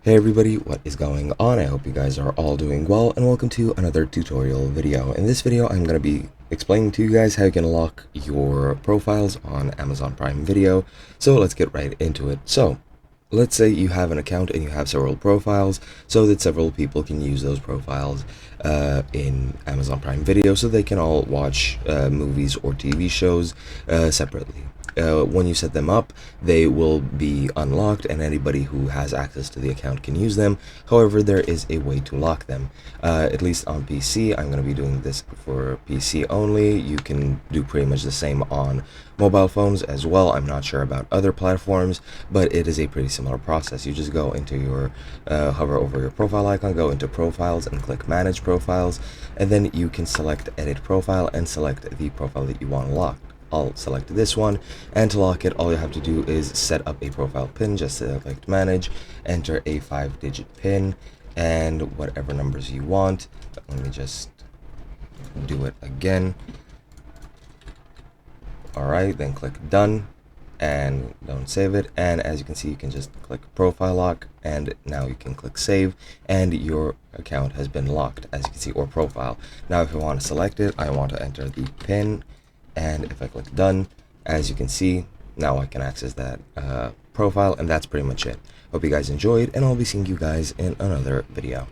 Hey everybody, what is going on? I hope you guys are all doing well, and welcome to another tutorial video. In this video, I'm going to be explaining to you guys how you can lock your profiles on Amazon Prime Video. So let's get right into it. So let's say you have an account and you have several profiles, so that several people can use those profiles in Amazon Prime Video, so they can all watch movies or TV shows separately. When you set them up, they will be unlocked and anybody who has access to the account can use them. However, there is a way to lock them, at least on PC. I'm going to be doing this for PC only. You can do pretty much the same on mobile phones as well. I'm not sure about other platforms, but it is a pretty similar process. You just go into your hover over your profile icon, go into profiles and click manage profiles, and then you can select edit profile and select the profile that you want locked. I'll select this one, and to lock it, all you have to do is set up a profile pin. Just select manage, enter a 5-digit pin and whatever numbers you want. Let me just do it again. Alright, then click done and don't save it, and as you can see, you can just click profile lock, and now you can click save and your account has been locked, as you can see, or profile. Now if you want to select it, I want to enter the pin, and if I click done, as you can see, now I can access that profile, and that's pretty much it. Hope you guys enjoyed, and I'll be seeing you guys in another video.